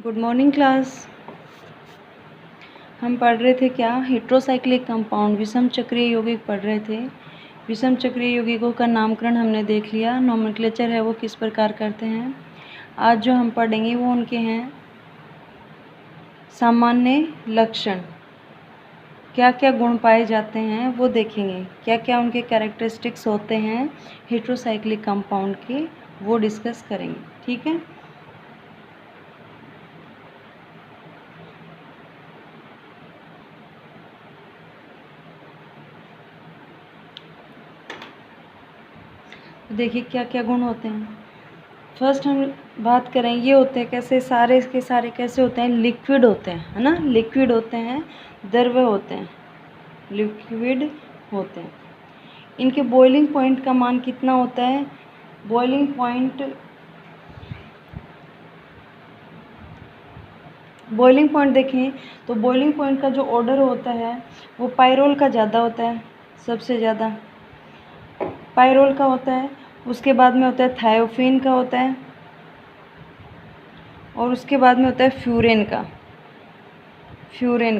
Good morning class. हम पढ़ रहे थे क्या, हेट्रोसाइक्लिक कंपाउंड विषम चक्रीय यौगिक पढ़ रहे थे। विषम चक्रीय यौगिकों का नामकरण हमने देख लिया, नोमेनक्लेचर है वो किस प्रकार करते हैं। आज जो हम पढ़ेंगे वो उनके हैं सामान्य लक्षण, क्या क्या गुण पाए जाते हैं वो देखेंगे, क्या क्या उनके कैरेक्टरिस्टिक्स होते हैं हेट्रोसाइक्लिक कंपाउंड के, वो डिस्कस करेंगे। ठीक है, देखिए क्या क्या गुण होते हैं। फर्स्ट हम बात करें, ये होते हैं कैसे, सारे के सारे कैसे होते हैं, लिक्विड होते हैं, है ना, लिक्विड होते हैं, द्रव होते हैं, लिक्विड होते हैं। इनके बॉइलिंग पॉइंट का मान कितना होता है, बॉइलिंग पॉइंट देखें तो बॉइलिंग पॉइंट का जो ऑर्डर होता है वो पायरोल का ज़्यादा होता है, सबसे ज़्यादा पायरोल का होता है। उसके बाद में होता है थायोफिन का होता है, और उसके बाद में होता है फ्यूरेन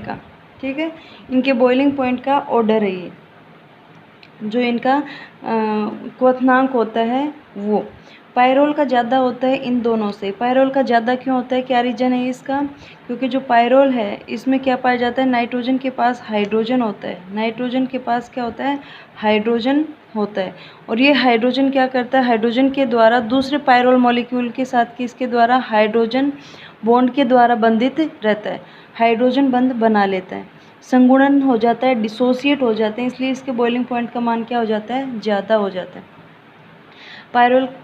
का। ठीक है, इनके बॉइलिंग पॉइंट का ऑर्डर है ये, जो इनका क्वथनांक होता है वो पायरोल का ज़्यादा होता है इन दोनों से। पायरोल का ज़्यादा क्यों होता है, क्या रीजन है इसका, क्योंकि जो पायरोल है इसमें क्या पाया जाता है, नाइट्रोजन के पास हाइड्रोजन होता है, नाइट्रोजन के पास क्या होता है, हाइड्रोजन होता है। और ये हाइड्रोजन क्या करता है, हाइड्रोजन के द्वारा दूसरे पायरोल मॉलिक्यूल के साथ किसके द्वारा, हाइड्रोजन बॉन्ड के द्वारा बंधित रहता है, हाइड्रोजन बंध बना लेता है, संगुणन हो जाता है, डिसोसिएट हो जाते हैं, इसलिए इसके बॉइलिंग पॉइंट का मान क्या हो जाता है, ज़्यादा हो जाता है।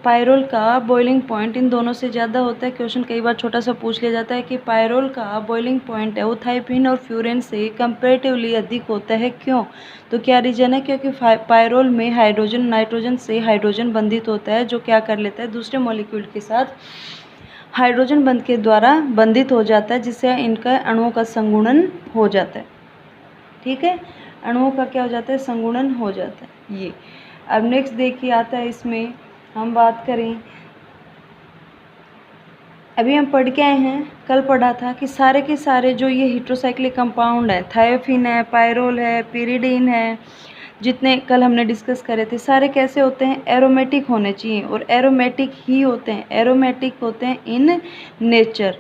पायरोल का बॉइलिंग पॉइंट इन दोनों से ज़्यादा होता है। क्वेश्चन कई बार छोटा सा पूछ लिया जाता है कि पायरोल का बॉइलिंग पॉइंट है वो थाइपिन और फ्यूरेन से कंपैरेटिवली अधिक होता है, क्यों, तो क्या रीजन है, क्योंकि पायरोल में हाइड्रोजन नाइट्रोजन से हाइड्रोजन बंधित होता है, जो क्या कर लेता है, दूसरे मॉलिक्यूल के साथ हाइड्रोजन बंध के द्वारा बंधित हो जाता है, जिससे इनका अणुओं का संगुणन हो जाता है। ठीक है, अणुओं का क्या हो जाता है, संगुणन हो जाता है ये। अब नेक्स्ट देखिए आता है, इसमें हम बात करें, अभी हम पढ़ के आए हैं, कल पढ़ा था कि सारे के सारे जो ये हेट्रोसाइक्लिक कंपाउंड है, थायोफिन है, पायरोल है, पिरिडीन है, जितने कल हमने डिस्कस करे थे, सारे कैसे होते हैं, एरोमेटिक होने चाहिए, और एरोमेटिक ही होते हैं, एरोमेटिक होते हैं इन नेचर।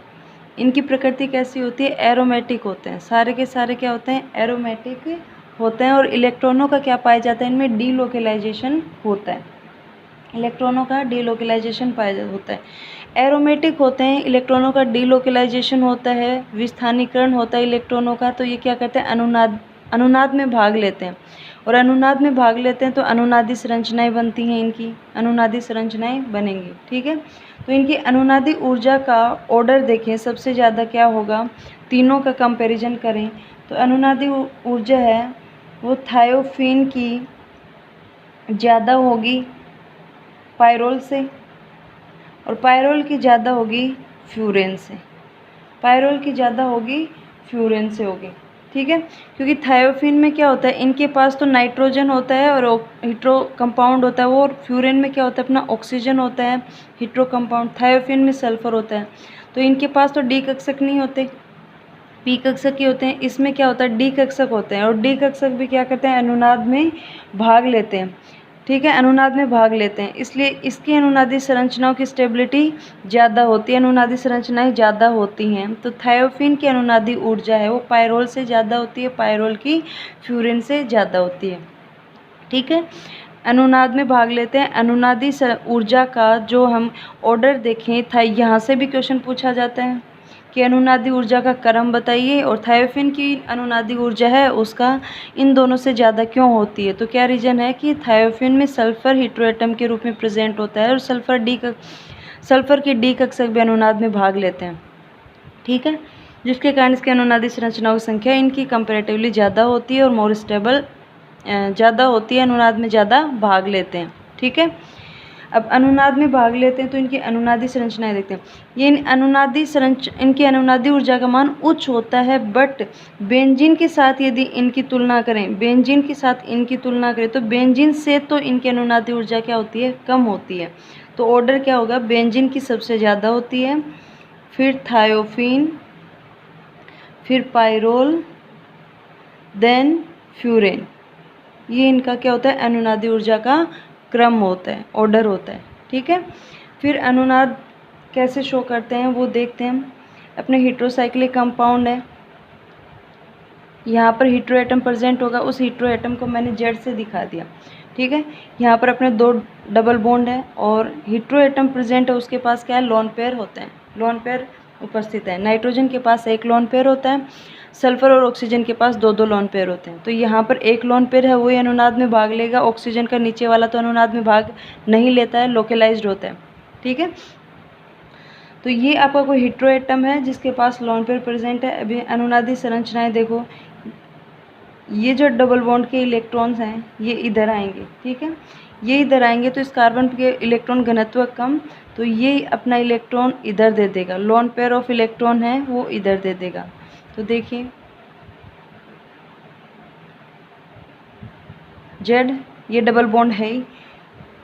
इनकी प्रकृति कैसी होती है, एरोमेटिक होते हैं, सारे के सारे क्या होते हैं, एरोमेटिक होते हैं। और इलेक्ट्रॉनों का क्या पाया जाता है, इनमें डीलोकलाइजेशन होता है, इलेक्ट्रॉनों का डीलोकलाइजेशन पाया होता है। एरोमेटिक होते हैं, इलेक्ट्रॉनों का डीलोकलाइजेशन होता है, विस्थानीकरण होता है इलेक्ट्रॉनों का, तो ये क्या करते हैं, अनुनाद में भाग लेते हैं, और अनुनाद में भाग लेते हैं तो अनुनादी संरचनाएं बनती हैं, इनकी अनुनादी संरचनाएं बनेंगी। ठीक है, तो इनकी अनुनादी ऊर्जा का ऑर्डर देखें, सबसे ज़्यादा क्या होगा, तीनों का कंपैरिजन करें तो अनुनादी ऊर्जा है वो थायोफिन की ज़्यादा होगी पायरोल से, और पायरोल की ज़्यादा होगी फ्यूरेन से, पायरोल की ज़्यादा होगी फ्यूरेन से होगी। ठीक है, क्योंकि थायोफिन में क्या होता है, इनके पास तो नाइट्रोजन होता है और हिट्रो कंपाउंड होता है वो, और फ्यूरेन में क्या होता है, अपना ऑक्सीजन होता है, हिट्रो कंपाउंड। थायोफिन में सल्फर होता है, तो इनके पास तो डी कक्षक नहीं होते, पी कक्षक ही होते हैं। इसमें क्या होता है, डी कक्षक होते हैं, और डी कक्षक भी क्या करते हैं, अनुनाद में भाग लेते हैं। ठीक है, अनुनाद में भाग लेते हैं, इसलिए इसकी अनुनादी संरचनाओं की स्टेबिलिटी ज़्यादा होती है, अनुनादी संरचनाएं ज़्यादा होती हैं। तो थायोफिन की अनुनादी ऊर्जा है वो पायरोल से ज़्यादा होती है, पायरोल की फ्यूरिन से ज़्यादा होती है। ठीक है, अनुनाद में भाग लेते हैं। अनुनादी ऊर्जा का जो हम ऑर्डर देखें था, यहाँ से भी क्वेश्चन पूछा जाता है कि अनुनादी ऊर्जा का क्रम बताइए, और थायोफिन की अनुनादी ऊर्जा है उसका इन दोनों से ज़्यादा क्यों होती है, तो क्या रीज़न है कि थायोफिन में सल्फर हेटेरोएटम के रूप में प्रेजेंट होता है, और सल्फर की डी कक्षक भी अनुनाद में भाग लेते हैं। ठीक है, जिसके कारण इसके अनुनादी संरचनाओं की संख्या इनकी कंपैरेटिवली ज़्यादा होती है और मोर स्टेबल ज़्यादा होती है, अनुनाद में ज़्यादा भाग लेते हैं। ठीक है, अब अनुनाद में भाग लेते हैं तो इनकी अनुनादी संरचनाएं देखते हैं। ये इनकी अनुनादी ऊर्जा का मान उच्च होता है, बट बेंजीन के साथ यदि इनकी तुलना करें, बेंजीन के साथ इनकी तुलना करें तो बेंजीन से तो इनकी अनुनादी ऊर्जा क्या होती है, कम होती है। तो ऑर्डर क्या होगा, बेंजीन की सबसे ज़्यादा होती है, फिर थायोफीन, फिर पायरोल, देन फ्यूरेन। ये इनका क्या होता है, अनुनादी ऊर्जा का क्रम होता है, ऑर्डर होता है। ठीक है, फिर अनुनाद कैसे शो करते हैं वो देखते हैं हम। अपने हेट्रोसाइक्लिक कंपाउंड है, यहाँ पर हीट्रो एटम प्रेजेंट होगा, उस हीट्रो एटम को मैंने जेड से दिखा दिया। ठीक है, यहाँ पर अपने 2 डबल बॉन्ड है और हीट्रो एटम प्रेजेंट है, उसके पास क्या है, लोन पेयर होते हैं, लोन पेयर उपस्थित है। नाइट्रोजन के पास 1 लोन पेयर होता है, सल्फर और ऑक्सीजन के पास 2-2 लोन पेयर होते हैं। तो यहाँ पर 1 लोन पेयर है, वही अनुनाद में भाग लेगा। ऑक्सीजन का नीचे वाला तो अनुनाद में भाग नहीं लेता है, लोकलाइज्ड होता है। ठीक है, तो ये आपका कोई हीट्रो एटम है जिसके पास लोन पेयर प्रेजेंट है। अभी अनुनादी संरचनाएं देखो, ये जो डबल बॉन्ड के इलेक्ट्रॉन्स हैं ये इधर आएंगे। ठीक है, ये इधर आएंगे तो इस कार्बन के इलेक्ट्रॉन घनत्व कम, तो ये अपना इलेक्ट्रॉन इधर दे देगा, लोन पेयर ऑफ इलेक्ट्रॉन है वो इधर दे देगा। तो देखिए जेड, ये डबल बॉन्ड है ही,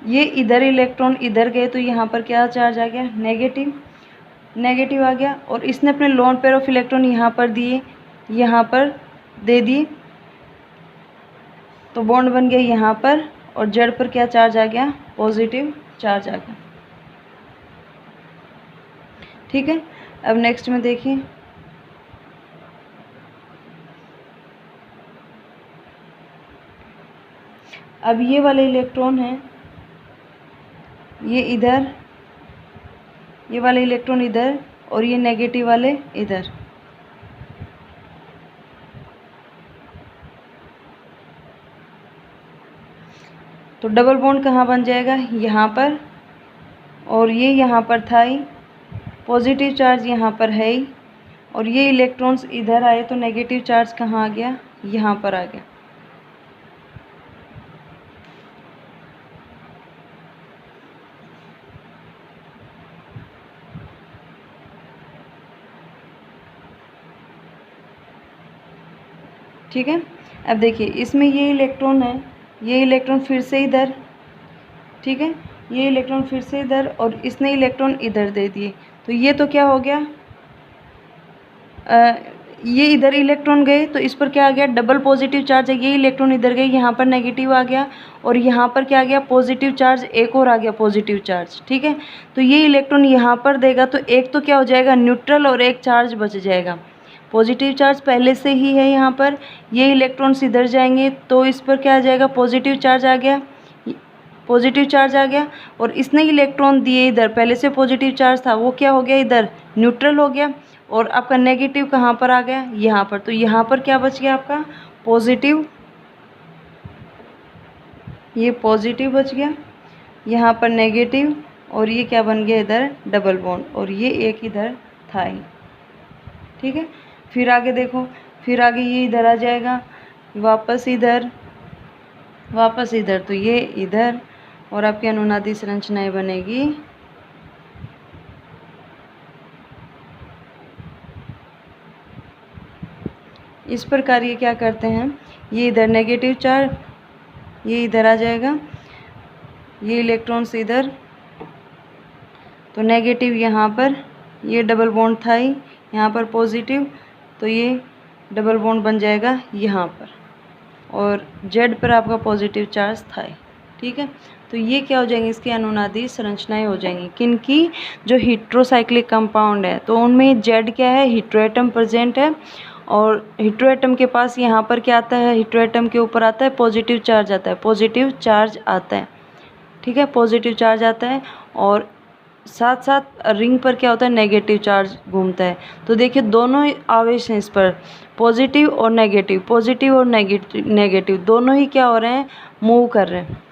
ये इधर इलेक्ट्रॉन इधर गए तो यहाँ पर क्या चार्ज आ गया, नेगेटिव, नेगेटिव आ गया। और इसने अपने लोन पेयर ऑफ इलेक्ट्रॉन यहाँ पर दिए, यहाँ पर दे दिए, तो बॉन्ड बन गया यहाँ पर, और जेड पर क्या चार्ज आ गया, पॉजिटिव चार्ज आ गया। ठीक है, अब नेक्स्ट में देखिए, अब ये वाले इलेक्ट्रॉन है, ये इधर, ये वाले इलेक्ट्रॉन इधर, और ये नेगेटिव वाले इधर। तो डबल बॉन्ड कहाँ बन जाएगा, यहाँ पर, और ये यहाँ पर था ही, पॉजिटिव चार्ज यहाँ पर है ही, और ये इलेक्ट्रॉन्स इधर आए तो नेगेटिव चार्ज कहाँ आ गया, यहाँ पर आ गया। ठीक है, अब देखिए इसमें ये इलेक्ट्रॉन है, ये इलेक्ट्रॉन फिर से इधर, ठीक है, ये इलेक्ट्रॉन फिर से इधर, और इसने इलेक्ट्रॉन इधर दे दिए, तो ये तो क्या हो गया, ये इधर इलेक्ट्रॉन गए तो इस पर क्या आ गया, डबल पॉजिटिव चार्ज है। ये इलेक्ट्रॉन इधर गए, यहाँ पर नेगेटिव आ गया, और यहाँ पर क्या आ गया, पॉजिटिव चार्ज, एक और आ गया पॉजिटिव चार्ज। ठीक है, तो ये इलेक्ट्रॉन यहाँ पर देगा तो एक तो क्या हो जाएगा, न्यूट्रल, और एक चार्ज बच जाएगा। पॉजिटिव चार्ज पहले से ही है यहाँ पर, ये इलेक्ट्रॉन्स इधर जाएंगे तो इस पर क्या आ जाएगा, पॉजिटिव चार्ज आ गया, पॉजिटिव चार्ज आ गया, और इसने इलेक्ट्रॉन दिए इधर, पहले से पॉजिटिव चार्ज था, वो क्या हो गया, इधर न्यूट्रल हो गया, और आपका नेगेटिव कहाँ पर आ गया, यहाँ पर। तो यहाँ पर क्या बच गया आपका, पॉजिटिव, ये पॉजिटिव बच गया, यहाँ पर नेगेटिव, और ये क्या बन गया, इधर डबल बॉन्ड, और ये एक इधर था ही। ठीक है, फिर आगे देखो, फिर आगे ये इधर आ जाएगा, वापस इधर, वापस इधर, तो ये इधर, और आपकी अनुनादी संरचनाएं बनेगी इस प्रकार। ये क्या करते हैं, ये इधर नेगेटिव चार्ज, ये इधर आ जाएगा, ये इलेक्ट्रॉन्स इधर, तो नेगेटिव यहाँ पर, ये डबल बॉन्ड था ही, यहाँ पर पॉजिटिव, तो ये डबल बॉन्ड बन जाएगा यहाँ पर, और जेड पर आपका पॉजिटिव चार्ज था ही। ठीक है, तो ये क्या हो जाएंगी, इसकी अनुनादी संरचनाएं हो जाएंगी किनकी, जो हीट्रोसाइक्लिक कंपाउंड है, तो उनमें जेड क्या है, हीट्रो एटम प्रेजेंट है, और हीट्रो एटम के पास यहाँ पर क्या आता है, हीट्रो एटम के ऊपर आता है पॉजिटिव चार्ज आता है, पॉजिटिव चार्ज आता है। ठीक है, पॉजिटिव चार्ज आता है, और साथ साथ रिंग पर क्या होता है, नेगेटिव चार्ज घूमता है। तो देखिए दोनों आवेश हैं इस पर, पॉजिटिव और नेगेटिव, पॉजिटिव और नेगेटिव दोनों ही क्या हो रहे हैं, मूव कर रहे हैं।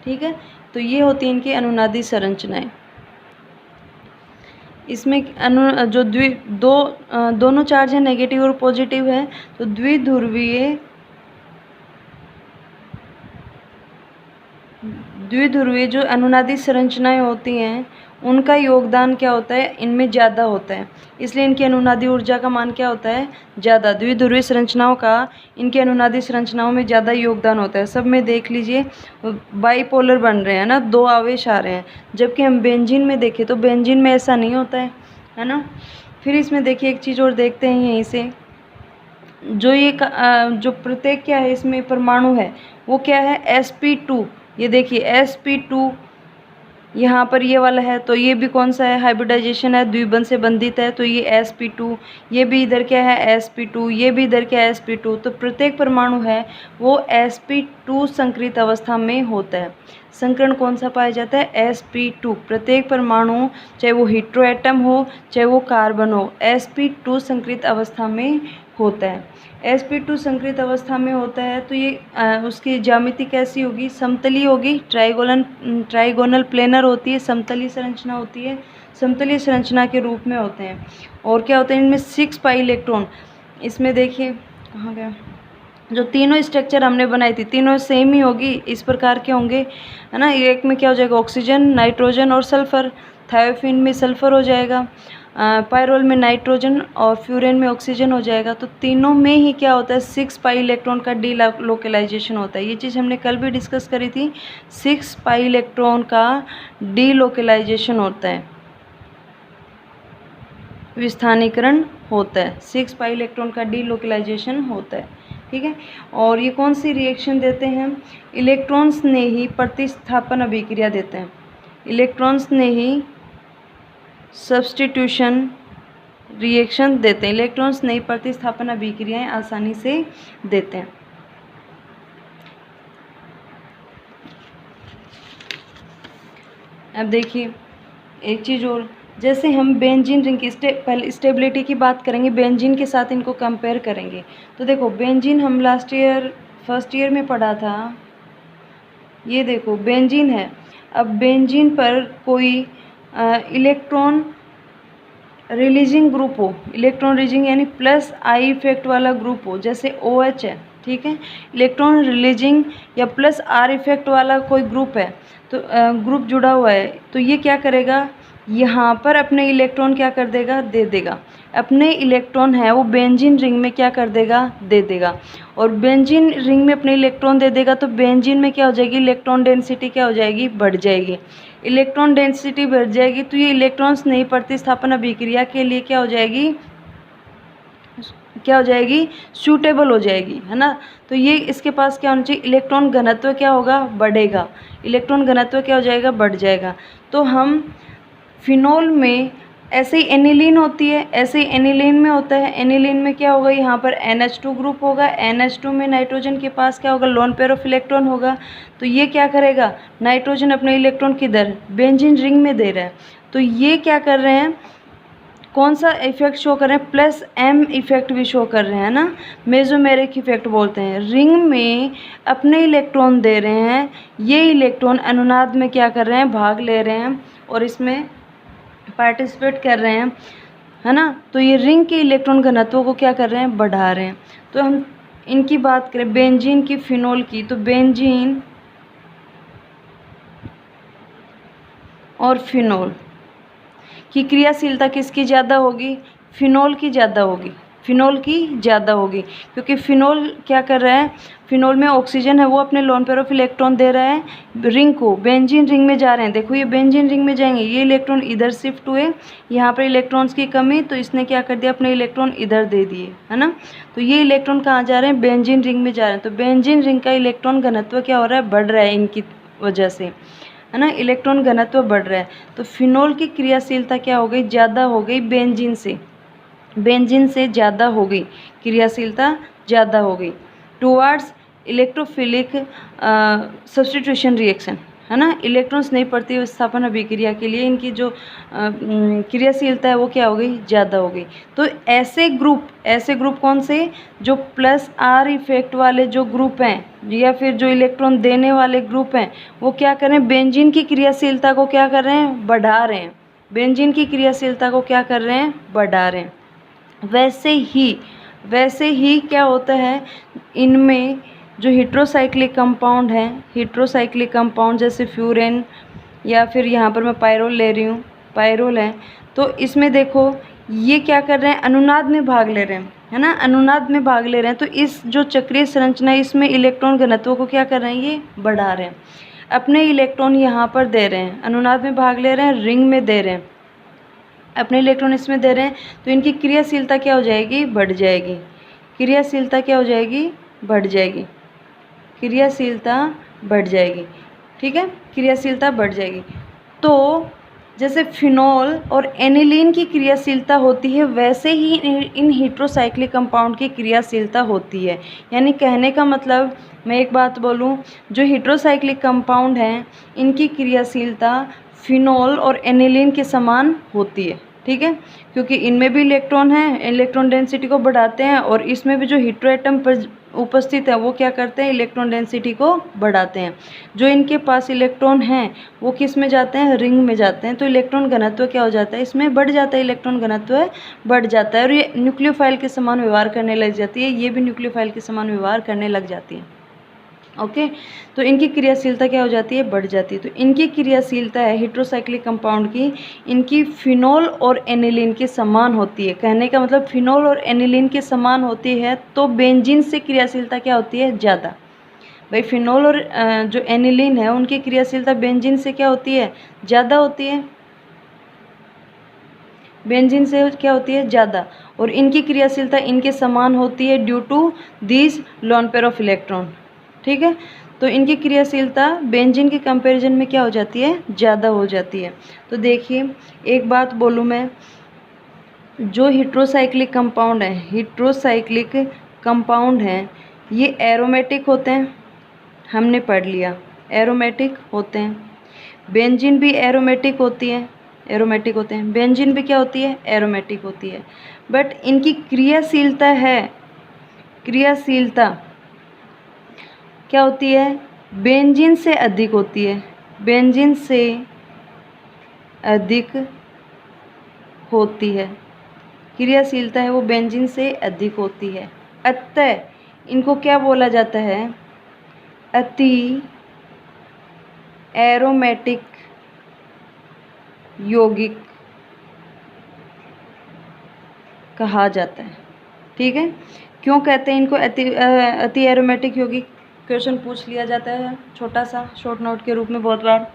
ठीक है, तो ये होती हैं इनकी अनुनादी संरचनाएं। इसमें जो दोनों चार्ज है, नेगेटिव और पॉजिटिव है, तो द्विध्रुवीय जो अनुनादी संरचनाएं होती हैं उनका योगदान क्या होता है, इनमें ज़्यादा होता है, इसलिए इनकी अनुनादी ऊर्जा का मान क्या होता है, ज़्यादा। द्विध्रुवीय संरचनाओं का इनकी अनुनादी संरचनाओं में ज़्यादा योगदान होता है। सब में देख लीजिए बाईपोलर बन रहे हैं ना, 2 आवेश आ रहे हैं, जबकि हम बेंजीन में देखें तो बेंजीन में ऐसा नहीं होता है, है ना। फिर इसमें देखिए एक चीज़ और देखते हैं यहीं से, जो ये जो प्रत्येक क्या है इसमें परमाणु है वो क्या है sp2। ये देखिए sp2 यहाँ पर ये वाला है, तो ये भी कौन सा है, हाइब्रिडाइजेशन है, द्विबंध से बंधित है, तो ये sp2। ये भी इधर क्या है sp2, ये भी इधर क्या है sp2। तो प्रत्येक परमाणु है वो sp2 संकरित अवस्था में होता है। संकरण कौन सा पाया जाता है, sp2। प्रत्येक परमाणु चाहे वो हीट्रो एटम हो चाहे वो कार्बन हो, sp2 संकरित अवस्था में होता है। sp2 संकरित अवस्था में होता है तो ये उसकी ज्यामिति कैसी होगी, समतली होगी, ट्राइगोनल प्लेनर होती है, समतली संरचना होती है, समतली संरचना के रूप में होते हैं। और क्या होते हैं इनमें 6 पाई इलेक्ट्रॉन। इसमें देखिए कहाँ गया, जो तीनों स्ट्रक्चर हमने बनाई थी तीनों सेम ही होगी, इस प्रकार के होंगे, है ना। एक में क्या हो जाएगा, ऑक्सीजन, नाइट्रोजन और सल्फर। थायोफिन में सल्फर हो जाएगा, पायरोल में नाइट्रोजन और फ्यूरेन में ऑक्सीजन हो जाएगा। तो तीनों में ही क्या होता है 6 पाई इलेक्ट्रॉन का डी लोकेलाइजेशन होता है। ये चीज़ हमने कल भी डिस्कस करी थी, 6 पाई इलेक्ट्रॉन का डी लोकेलाइजेशन होता है, विस्थानीकरण होता है, 6 पाई इलेक्ट्रॉन का डी लोकेलाइजेशन होता है, ठीक है। और ये कौन सी रिएक्शन देते हैं, इलेक्ट्रॉन्स ने ही प्रतिस्थापन अभिक्रिया देते हैं, इलेक्ट्रॉन्स ने ही सब्स्टिट्यूशन रिएक्शन देते हैं, इलेक्ट्रॉन्स नई प्रतिस्थापन अभिक्रियाएं आसानी से देते हैं। अब देखिए एक चीज़ और, जैसे हम बेंजीन रिंग की पहले स्टेबिलिटी की बात करेंगे, बेंजीन के साथ इनको कंपेयर करेंगे। तो देखो बेंजीन हम फर्स्ट ईयर में पढ़ा था, ये देखो बेंजीन है। अब बेंजीन पर कोई इलेक्ट्रॉन रिलीजिंग ग्रुप हो, इलेक्ट्रॉन रिलीजिंग यानी प्लस आई इफेक्ट वाला ग्रुप हो, जैसे OH है, ठीक है। इलेक्ट्रॉन रिलीजिंग या प्लस R इफेक्ट वाला कोई ग्रुप है, तो ग्रुप जुड़ा हुआ है, तो ये क्या करेगा, यहाँ पर अपने इलेक्ट्रॉन क्या कर देगा, दे देगा। अपने इलेक्ट्रॉन है वो बेंजीन रिंग में क्या कर देगा, दे देगा। और बेंजीन रिंग में अपने इलेक्ट्रॉन दे देगा तो बेंजीन में क्या हो जाएगी, इलेक्ट्रॉन डेंसिटी क्या हो जाएगी, बढ़ जाएगी। इलेक्ट्रॉन डेंसिटी बढ़ जाएगी तो ये इलेक्ट्रॉन्स नई प्रतिस्थापन अभिक्रिया के लिए क्या हो जाएगी, सूटेबल हो जाएगी, है ना। तो ये इसके पास क्या होना चाहिए, इलेक्ट्रॉन घनत्व क्या होगा, बढ़ेगा, इलेक्ट्रॉन घनत्व क्या हो जाएगा, बढ़ जाएगा। तो हम फिनोल में ऐसे ही एनिलीन होती है, ऐसे ही एनिलीन में होता है, एनिलीन में क्या होगा, यहाँ पर NH2 ग्रुप होगा, NH2 में नाइट्रोजन के पास क्या होगा, लोन पेयर ऑफ इलेक्ट्रॉन होगा। तो ये क्या करेगा, नाइट्रोजन अपने इलेक्ट्रॉन किधर, बेंजीन रिंग में दे रहा है। तो ये क्या कर रहे हैं, कौन सा इफेक्ट शो कर रहे हैं, प्लस M इफेक्ट भी शो कर रहे हैं ना, मेसोमेरिक इफेक्ट बोलते हैं। रिंग में अपने इलेक्ट्रॉन दे रहे हैं, ये इलेक्ट्रॉन अनुनाद में क्या कर रहे हैं, भाग ले रहे हैं और इसमें पार्टिसिपेट कर रहे हैं, है ना। तो ये रिंग के इलेक्ट्रॉन घनत्व को क्या कर रहे हैं, बढ़ा रहे हैं। तो हम इनकी बात करें बेंजीन की, फिनोल की, तो बेंजीन और फिनोल की क्रियाशीलता किसकी ज़्यादा होगी, फिनोल की ज़्यादा होगी, फिनोल की ज़्यादा होगी, क्योंकि फिनोल क्या कर रहा है, फिनोल में ऑक्सीजन है वो अपने लोन पेयर ऑफ इलेक्ट्रॉन दे रहा है रिंग को, बेंजीन रिंग में जा रहे हैं। देखो ये बेंजीन रिंग में जाएंगे, ये इलेक्ट्रॉन इधर शिफ्ट हुए, यहाँ पर इलेक्ट्रॉन्स की कमी, तो इसने क्या कर दिया, अपने इलेक्ट्रॉन इधर दे दिए, है ना। तो ये इलेक्ट्रॉन कहाँ जा रहे हैं, बेंजीन रिंग में जा रहे हैं। तो बेंजीन रिंग का इलेक्ट्रॉन घनत्व क्या हो रहा है, बढ़ रहा है इनकी वजह से, है ना, इलेक्ट्रॉन घनत्व बढ़ रहा है। तो फिनोल की क्रियाशीलता क्या हो गई, ज़्यादा हो गई बेंजीन से, बेंजीन से ज़्यादा हो गई, क्रियाशीलता ज़्यादा हो गई टुवार्ड्स इलेक्ट्रोफिलिक सब्स्टिट्यूशन रिएक्शन, है ना। इलेक्ट्रॉन्स नई प्रतिस्थापन अभिक्रिया के लिए इनकी जो क्रियाशीलता है वो क्या हो गई, ज़्यादा हो गई। तो ऐसे ग्रुप कौन से, जो प्लस R इफेक्ट वाले जो ग्रुप हैं या फिर जो इलेक्ट्रॉन देने वाले ग्रुप हैं, वो क्या कर रहे हैं, बेंजीन की क्रियाशीलता को क्या कर रहे हैं, बढ़ा रहे हैं, बेंजीन की क्रियाशीलता को क्या कर रहे हैं, बढ़ा रहे हैं। वैसे ही क्या होता है, इनमें जो हेट्रोसाइक्लिक कंपाउंड हैं, हेट्रोसाइक्लिक कंपाउंड जैसे फ्यूरेन या फिर यहाँ पर मैं पायरोल ले रही हूँ, पायरोल है, तो इसमें देखो ये क्या कर रहे हैं, अनुनाद में भाग ले रहे हैं, है ना, अनुनाद में भाग ले रहे हैं। तो इस जो चक्रीय संरचना है इसमें इलेक्ट्रॉन घनत्व को क्या कर रहे हैं, ये बढ़ा रहे हैं। अपने इलेक्ट्रॉन यहाँ पर दे रहे हैं, अनुनाद में भाग ले रहे हैं, रिंग में दे रहे हैं, अपने इलेक्ट्रॉन इसमें दे रहे हैं, तो इनकी क्रियाशीलता क्या हो जाएगी, बढ़ जाएगी। क्रियाशीलता क्या हो जाएगी, बढ़ जाएगी। क्रियाशीलता बढ़ जाएगी, ठीक है, क्रियाशीलता बढ़ जाएगी। तो जैसे फिनॉल और एनिलीन की क्रियाशीलता होती है, वैसे ही इन हेटेरोसाइक्लिक कंपाउंड की क्रियाशीलता होती है। यानी कहने का मतलब, मैं एक बात बोलूं, जो हेटेरोसाइक्लिक कंपाउंड हैं इनकी क्रियाशीलता फिनॉल और एनिलीन के समान होती है, ठीक है, क्योंकि इनमें भी इलेक्ट्रॉन है, इलेक्ट्रॉन डेंसिटी को बढ़ाते हैं, और इसमें भी जो हेटेरो एटम पर उपस्थित है वो क्या करते हैं, इलेक्ट्रॉन डेंसिटी को बढ़ाते हैं। जो इनके पास इलेक्ट्रॉन हैं वो किस में जाते हैं, रिंग में जाते हैं, तो इलेक्ट्रॉन घनत्व क्या हो जाता है, इसमें बढ़ जाता है, इलेक्ट्रॉन घनत्व बढ़ जाता है, और ये न्यूक्लियोफाइल के समान व्यवहार करने लग जाती है, ये भी न्यूक्लियोफाइल के समान व्यवहार करने लग जाती है। ओके, तो इनकी क्रियाशीलता क्या हो जाती है, बढ़ जाती है। तो इनकी क्रियाशीलता है हेटेरोसाइक्लिक कंपाउंड की, इनकी फिनॉल और एनिलीन के समान होती है। कहने का मतलब फिनॉल और एनिलीन के समान होती है, तो बेंजीन से क्रियाशीलता क्या होती है, ज़्यादा। भाई फिनॉल और जो एनिलीन है उनकी क्रियाशीलता बेंजीन से क्या होती है, ज़्यादा होती है, बेंजीन से क्या होती है, ज़्यादा, और इनकी क्रियाशीलता इनके समान होती है due to this lone pair of electron, ठीक है। तो इनकी क्रियाशीलता बेंजीन के कंपैरिजन में क्या हो जाती है, ज़्यादा हो जाती है। तो देखिए एक बात बोलूँ मैं, जो हेटेरोसाइक्लिक कंपाउंड है, हेटेरोसाइक्लिक कंपाउंड हैं, ये एरोमेटिक होते हैं, हमने पढ़ लिया एरोमेटिक होते हैं। बेंजीन भी एरोमेटिक होती है, एरोमेटिक होते हैं, बेंजीन भी क्या होती है, एरोमेटिक होती है। बट इनकी क्रियाशीलता है, क्रियाशीलता क्या होती है, बेंजीन से अधिक होती है, बेंजीन से अधिक होती है, क्रियाशीलता है वो बेंजीन से अधिक होती है। अतः इनको क्या बोला जाता है, अति एरोमेटिक यौगिक कहा जाता है, ठीक है। क्यों कहते हैं इनको अति एरोमेटिक यौगिक, क्वेश्चन पूछ लिया जाता है छोटा सा शॉर्ट नोट के रूप में बहुत बार,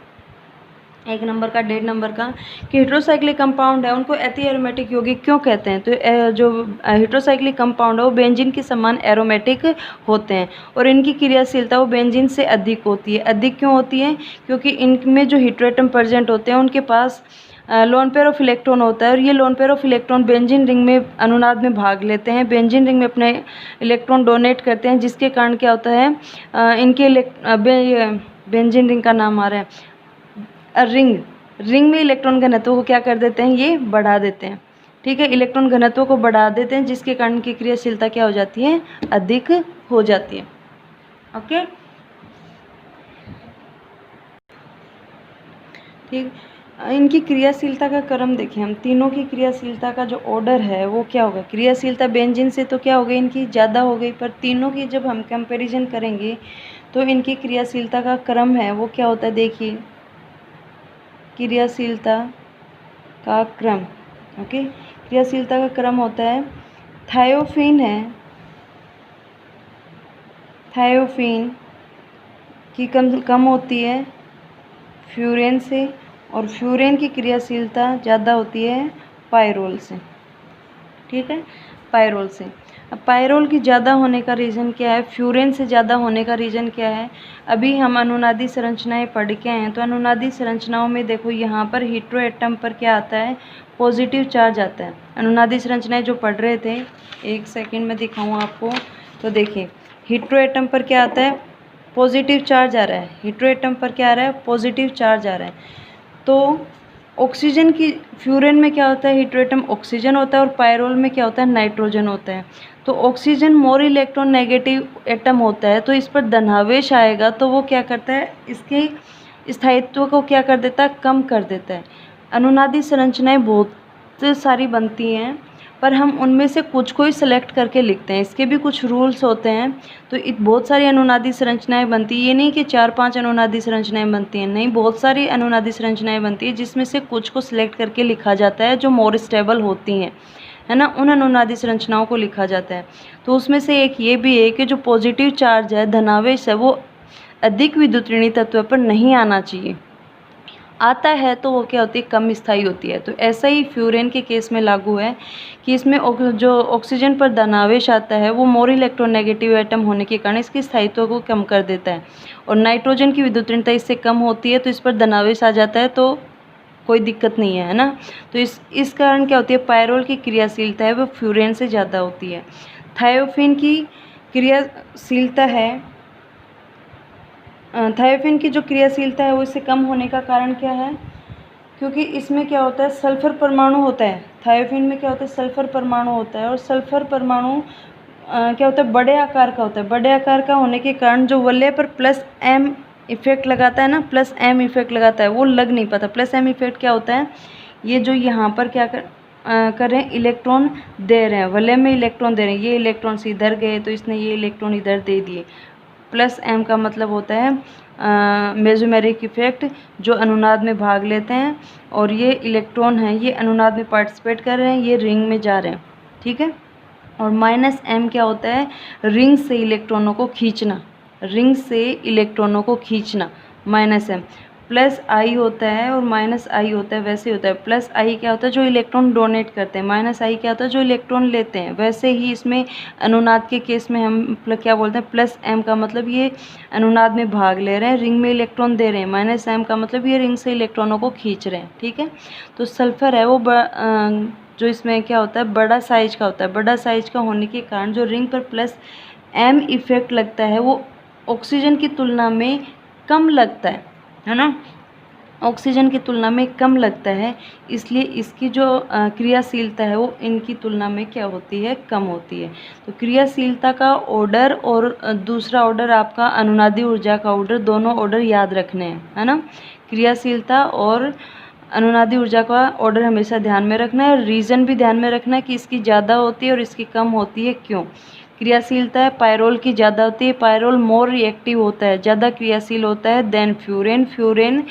1 नंबर का 1.5 नंबर का, कि हेटेरोसाइक्लिक कंपाउंड है उनको एथी एरोमेटिक यौगिक क्यों कहते हैं। तो जो हेटेरोसाइक्लिक कंपाउंड है वो बेंजीन के समान एरोमेटिक होते हैं, और इनकी क्रियाशीलता वो बेंजीन से अधिक होती है। अधिक क्यों होती है, क्योंकि इनमें जो हेटेरोएटम प्रेजेंट होते हैं उनके पास लोन पेयर ऑफ इलेक्ट्रॉन होता है, और ये loan pair of electron benzene ring में अनुनाद में भाग लेते हैं, बेंजीन रिंग में अपने इलेक्ट्रॉन डोनेट करते हैं, जिसके कारण क्या होता है, इनके बेंजीन रिंग का नाम आ रहा है, रिंग में इलेक्ट्रॉन घनत्व को क्या कर देते हैं, ये बढ़ा देते हैं, ठीक है, इलेक्ट्रॉन घनत्व को बढ़ा देते हैं, जिसके कारण की क्रियाशीलता क्या हो जाती है, अधिक हो जाती है। ओके, ठीक। इनकी क्रियाशीलता का क्रम देखें हम, तीनों की क्रियाशीलता का जो ऑर्डर है वो क्या होगा, क्रियाशीलता बेंजीन से तो क्या हो गई, इनकी ज़्यादा हो गई, पर तीनों की जब हम कंपैरिजन करेंगे तो इनकी क्रियाशीलता का क्रम है वो क्या होता है, देखिए क्रियाशीलता का क्रम, ओके, क्रियाशीलता का क्रम होता है, थायोफिन है, थायोफिन की कम होती है फ्यूरेन से, और फ्यूरेन की क्रियाशीलता ज़्यादा होती है पायरोल से, ठीक है, पायरोल से। अब पायरोल की ज़्यादा होने का रीज़न क्या है, फ्यूरेन से ज़्यादा होने का रीज़न क्या है, अभी हम अनुनादी संरचनाएं पढ़ के आए हैं, तो अनुनादी संरचनाओं में देखो यहाँ पर हेटेरो एटम पर क्या आता है, पॉजिटिव चार्ज आता है। अनुनादी संरचनाएं जो पढ़ रहे थे, 1 सेकेंड में दिखाऊँ आपको, तो देखिए हेटेरो एटम पर क्या आता है, पॉजिटिव चार्ज आ रहा है, हेटेरो एटम पर क्या आ रहा है, पॉजिटिव चार्ज आ रहा है। तो ऑक्सीजन की, फ्यूरेन में क्या होता है, हेटेरो एटम ऑक्सीजन होता है, और पायरोल में क्या होता है, नाइट्रोजन होता है। तो oxygen more electron negative atom होता है, तो इस पर धनावेश आएगा, तो वो क्या करता है, इसके स्थायित्व को क्या कर देता है, कम कर देता है। अनुनादी संरचनाएं बहुत सारी बनती हैं, पर हम उनमें से कुछ को ही सिलेक्ट करके लिखते हैं, इसके भी कुछ रूल्स होते हैं। तो बहुत सारी अनुनादी संरचनाएं बनती है, ये नहीं कि 4-5 अनुनादी संरचनाएं बनती हैं, नहीं, बहुत सारी अनुनादी संरचनाएं बनती है, जिसमें से कुछ को सिलेक्ट करके लिखा जाता है जो मोर स्टेबल होती हैं, है ना, उन अनुनादी संरचनाओं को लिखा जाता है। तो उसमें से एक ये भी है कि जो पॉजिटिव चार्ज है, धनावेश है, वो अधिक विद्युत ऋणी तत्व पर नहीं आना चाहिए। आता है तो वो क्या होती है, कम स्थायी होती है। तो ऐसा ही फ्यूरेन के केस में लागू है कि इसमें जो ऑक्सीजन पर धनावेश आता है वो मोर इलेक्ट्रोनेगेटिव एटम होने के कारण इसकी स्थायित्व को कम कर देता है, और नाइट्रोजन की विद्युत ऋणता इससे कम होती है तो इस पर धनावेश आ जाता है, तो कोई दिक्कत नहीं है ना। तो इस कारण क्या होती है, पायरोल की क्रियाशीलता है वो फ्यूरेन से ज़्यादा होती है। थायोफिन की क्रियाशीलता है, थायोफिन की जो क्रियाशीलता है वो इससे कम होने का कारण क्या है, क्योंकि इसमें क्या होता है, सल्फर परमाणु होता है। थायोफिन में क्या होता है, सल्फर परमाणु होता है, और सल्फर परमाणु क्या होता है, बड़े आकार का होता है। बड़े आकार का होने के कारण जो वलय पर प्लस एम इफेक्ट लगाता है ना, प्लस एम इफेक्ट लगाता है, वो लग नहीं पाता। प्लस एम इफेक्ट क्या होता है, ये जो यहाँ पर क्या कर रहे हैं, इलेक्ट्रॉन दे रहे हैं, वलय में इलेक्ट्रॉन दे रहे हैं, ये इलेक्ट्रॉन से इधर गए तो इसने ये इलेक्ट्रॉन इधर दे दिए। प्लस एम का मतलब होता है मेसोमेरिक इफेक्ट, जो अनुनाद में भाग लेते हैं, और ये इलेक्ट्रॉन हैं ये अनुनाद में पार्टिसिपेट कर रहे हैं, ये रिंग में जा रहे हैं, ठीक है। और माइनस एम क्या होता है, रिंग से इलेक्ट्रॉनों को खींचना, रिंग से इलेक्ट्रॉनों को खींचना, माइनस एम। प्लस आई होता है और माइनस आई होता है, वैसे होता है। प्लस आई क्या होता है, जो इलेक्ट्रॉन डोनेट करते हैं, माइनस आई क्या होता है, जो इलेक्ट्रॉन लेते हैं। वैसे ही इसमें अनुनाद के केस में हम क्या बोलते हैं, प्लस एम का मतलब ये अनुनाद में भाग ले रहे हैं, रिंग में इलेक्ट्रॉन दे रहे हैं। माइनस एम का मतलब ये रिंग से इलेक्ट्रॉनों को खींच रहे हैं, ठीक है। तो सल्फर है वो जो इसमें क्या होता है, बड़ा साइज का होता है। बड़ा साइज का होने के कारण जो रिंग पर प्लस एम इफेक्ट लगता है वो ऑक्सीजन की तुलना में कम लगता है ना, ऑक्सीजन की तुलना में कम लगता है, इसलिए इसकी जो क्रियाशीलता है वो इनकी तुलना में क्या होती है, कम होती है। तो क्रियाशीलता का ऑर्डर और दूसरा ऑर्डर आपका अनुनादी ऊर्जा का ऑर्डर, दोनों ऑर्डर याद रखने हैं, है ना। क्रियाशीलता और अनुनादी ऊर्जा का ऑर्डर हमेशा ध्यान में रखना है, रीज़न भी ध्यान में रखना है कि इसकी ज़्यादा होती है और इसकी कम होती है, क्यों। क्रियाशीलता है पायरोल की ज़्यादा होती है, पायरोल मोर रिएक्टिव होता है, ज़्यादा क्रियाशील होता है than furan, furan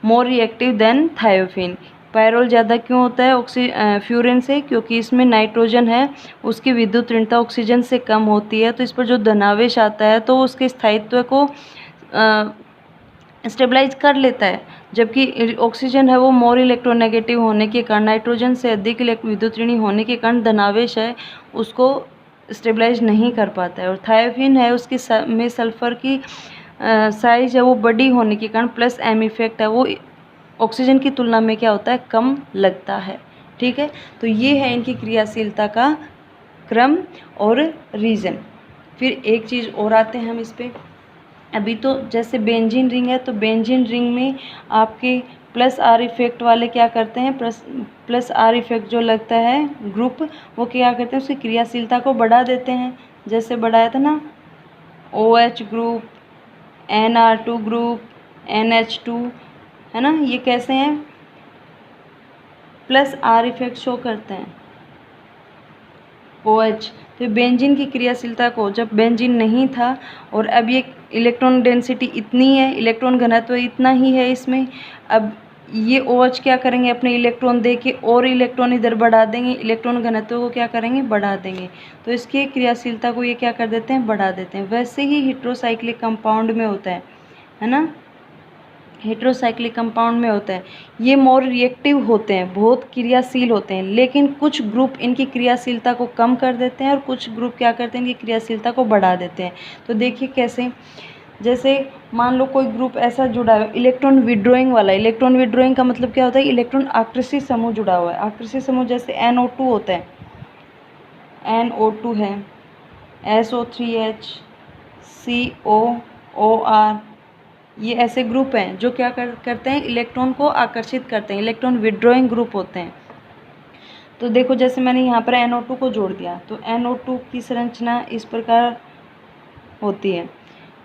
more reactive than thiophene. Pyrrole ज़्यादा क्यों होता है फ्यूरेन से, क्योंकि इसमें नाइट्रोजन है, उसकी विद्युत ऋणता ऑक्सीजन से कम होती है, तो इस पर जो धनावेश आता है तो उसके स्थायित्व को स्टेबलाइज कर लेता है। जबकि ऑक्सीजन है वो मोर इलेक्ट्रोनेगेटिव होने के कारण, नाइट्रोजन से अधिक विद्युत ऋणी होने के कारण धनावेश है उसको स्टेबलाइज नहीं कर पाता है। और थायोफिन है उसके में सल्फ़र की साइज है वो बड़ी होने के कारण प्लस एम इफेक्ट है वो ऑक्सीजन की तुलना में क्या होता है, कम लगता है, ठीक है। तो ये है इनकी क्रियाशीलता का क्रम और रीज़न। फिर एक चीज़ और आते हैं हम इस पर। अभी तो जैसे बेंजीन रिंग है, तो बेंजीन रिंग में आपके प्लस आर इफेक्ट वाले क्या करते हैं, प्लस आर इफेक्ट जो लगता है ग्रुप, वो क्या करते हैं, उसकी क्रियाशीलता को बढ़ा देते हैं। जैसे बढ़ाया था ना, OH group, NR2 group, NH2, है ना, ये कैसे हैं, प्लस आर इफेक्ट शो करते हैं। OH तो बेंजीन की क्रियाशीलता को, जब बेंजीन नहीं था और अब ये इलेक्ट्रॉन डेंसिटी इतनी है, इलेक्ट्रॉन घनत्व इतना ही है इसमें, अब ये OH क्या करेंगे, अपने इलेक्ट्रॉन दे के और इलेक्ट्रॉन इधर बढ़ा देंगे, इलेक्ट्रॉन घनत्व को क्या करेंगे, बढ़ा देंगे। तो इसकी क्रियाशीलता को ये क्या कर देते हैं, बढ़ा देते हैं। वैसे ही हेट्रोसाइक्लिक कंपाउंड में होता है ना, हेट्रोसाइक्लिक कंपाउंड में होता है, ये मोर रिएक्टिव होते हैं, बहुत क्रियाशील होते हैं, लेकिन कुछ ग्रुप इनकी क्रियाशीलता को कम कर देते हैं और कुछ ग्रुप क्या करते हैं, इनकी क्रियाशीलता को बढ़ा देते हैं। तो देखिए कैसे, जैसे मान लो कोई ग्रुप ऐसा जुड़ा है इलेक्ट्रॉन विड्रॉइंग वाला। इलेक्ट्रॉन विड्रॉइंग का मतलब क्या होता है, इलेक्ट्रॉन आकृषी समूह जुड़ा हुआ है। आकृषी समूह जैसे NO2 होता है, NO2 है, SO3H, COOR, ये ऐसे ग्रुप हैं जो क्या करते हैं, इलेक्ट्रॉन को आकर्षित करते हैं, इलेक्ट्रॉन विड्रॉइंग ग्रुप होते हैं। तो देखो जैसे मैंने यहाँ पर NO2 को जोड़ दिया, तो NO2 की संरचना इस प्रकार होती है,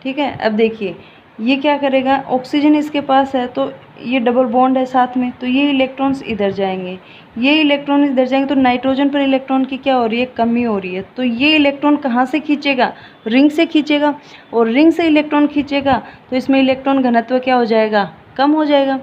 ठीक है। अब देखिए ये क्या करेगा, ऑक्सीजन इसके पास है तो ये डबल बॉन्ड है साथ में, तो ये इलेक्ट्रॉन्स इधर जाएंगे, ये इलेक्ट्रॉन इधर जाएंगे, तो नाइट्रोजन पर इलेक्ट्रॉन की क्या हो रही है, कमी हो रही है। तो ये इलेक्ट्रॉन कहाँ से खींचेगा, रिंग से खींचेगा, और रिंग से इलेक्ट्रॉन खींचेगा तो इसमें इलेक्ट्रॉन घनत्व क्या हो जाएगा, कम हो जाएगा।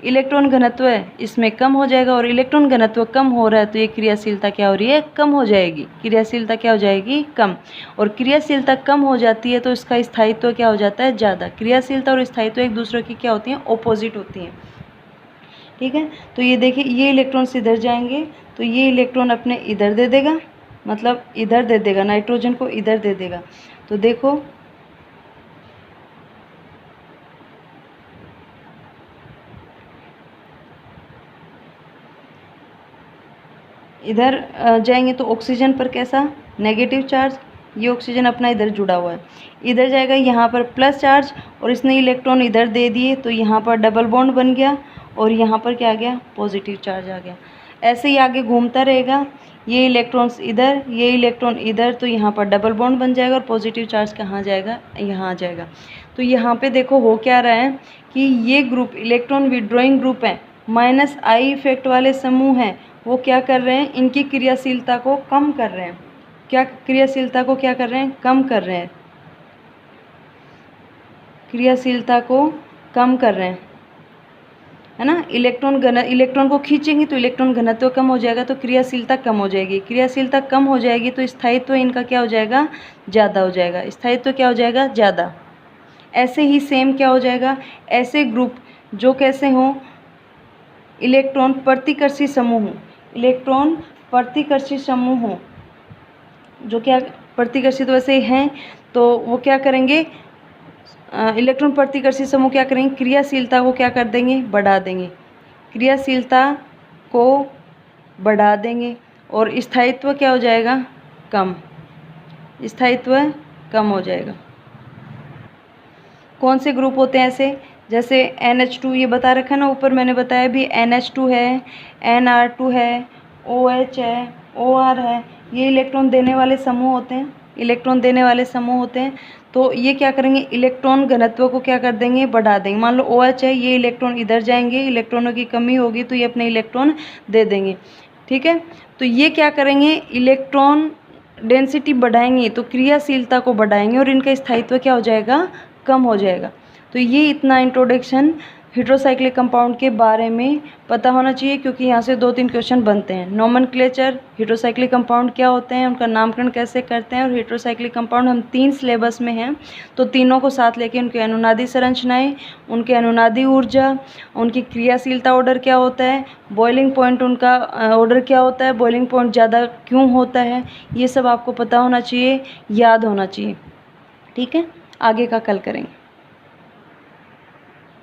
इलेक्ट्रॉन घनत्व है इसमें कम हो जाएगा, और इलेक्ट्रॉन घनत्व कम हो रहा है तो ये क्रियाशीलता क्या हो रही है, कम हो जाएगी। क्रियाशीलता क्या हो जाएगी, कम। और क्रियाशीलता कम हो जाती है तो इसका स्थायित्व क्या हो जाता है, ज़्यादा। क्रियाशीलता और स्थायित्व एक दूसरे की क्या होती हैं, ऑपोजिट होती हैं। ठीक है। तो ये देखिए ये इलेक्ट्रॉन्स इधर जाएंगे तो ये इलेक्ट्रॉन अपने इधर दे देगा, मतलब इधर दे देगा, नाइट्रोजन को इधर दे देगा। तो देखो इधर जाएंगे तो ऑक्सीजन पर कैसा नेगेटिव चार्ज, ये ऑक्सीजन अपना इधर जुड़ा हुआ है, इधर जाएगा यहाँ पर प्लस चार्ज और इसने इलेक्ट्रॉन इधर दे दिए तो यहाँ पर डबल बॉन्ड बन गया और यहाँ पर क्या आ गया पॉजिटिव चार्ज आ गया। ऐसे ही आगे घूमता रहेगा, ये इलेक्ट्रॉन्स इधर ये इलेक्ट्रॉन इधर, तो यहाँ पर डबल बॉन्ड बन जाएगा और पॉजिटिव चार्ज कहाँ जाएगा यहाँ आ जाएगा। तो यहाँ पे देखो हो क्या रहा है कि ये ग्रुप इलेक्ट्रॉन विड्रॉइंग ग्रुप है, माइनस आई इफेक्ट वाले समूह हैं, वो क्या कर रहे हैं इनकी क्रियाशीलता को कम कर रहे हैं। क्या क्रियाशीलता को क्या कर रहे हैं कम कर रहे हैं, क्रियाशीलता को कम कर रहे हैं, है ना। इलेक्ट्रॉन को खींचेंगे तो इलेक्ट्रॉन घनत्व कम हो जाएगा तो क्रियाशीलता कम हो जाएगी, क्रियाशीलता कम हो जाएगी तो स्थायित्व इनका क्या हो जाएगा ज़्यादा हो जाएगा, स्थायित्व क्या हो जाएगा ज़्यादा। ऐसे ही सेम क्या हो जाएगा, ऐसे ग्रुप जो कैसे हों इलेक्ट्रॉन प्रतिकर्षी समूह हों, इलेक्ट्रॉन प्रतिकर्षी समूह हों, जो क्या प्रतिकर्षी तो वैसे हैं तो वो क्या करेंगे इलेक्ट्रॉन प्रतिकर्षी समूह क्या करेंगे क्रियाशीलता को क्या कर देंगे बढ़ा देंगे, क्रियाशीलता को बढ़ा देंगे और स्थायित्व क्या हो जाएगा कम, स्थायित्व कम हो जाएगा। कौन से ग्रुप होते हैं ऐसे, जैसे NH2 ये बता रखा है ना ऊपर मैंने बताया भी NH2 है, NR2 है, OH है, OR है, ये इलेक्ट्रॉन देने वाले समूह होते हैं, इलेक्ट्रॉन देने वाले समूह होते हैं। तो ये क्या करेंगे इलेक्ट्रॉन घनत्व को क्या कर देंगे बढ़ा देंगे। मान लो OH है, ये इलेक्ट्रॉन इधर जाएंगे, इलेक्ट्रॉनों की कमी होगी तो ये अपने इलेक्ट्रॉन दे देंगे, ठीक है। तो ये क्या करेंगे इलेक्ट्रॉन डेंसिटी बढ़ाएंगे तो क्रियाशीलता को बढ़ाएंगे और इनका स्थायित्व क्या हो जाएगा कम हो जाएगा। तो ये इतना इंट्रोडक्शन हेट्रोसाइक्लिक कंपाउंड के बारे में पता होना चाहिए, क्योंकि यहाँ से 2-3 क्वेश्चन बनते हैं। नोमेनक्लेचर, हेट्रोसाइक्लिक कंपाउंड क्या होते हैं, उनका नामकरण कैसे करते हैं, और हेट्रोसाइक्लिक कंपाउंड हम 3 सिलेबस में हैं तो तीनों को साथ लेके उनके अनुनादी संरचनाएं, उनके अनुनादी ऊर्जा, उनकी क्रियाशीलता ऑर्डर क्या होता है, बॉइलिंग पॉइंट उनका ऑर्डर क्या होता है, बॉइलिंग पॉइंट ज़्यादा क्यों होता है, ये सब आपको पता होना चाहिए, याद होना चाहिए, ठीक है। आगे का कल करेंगे।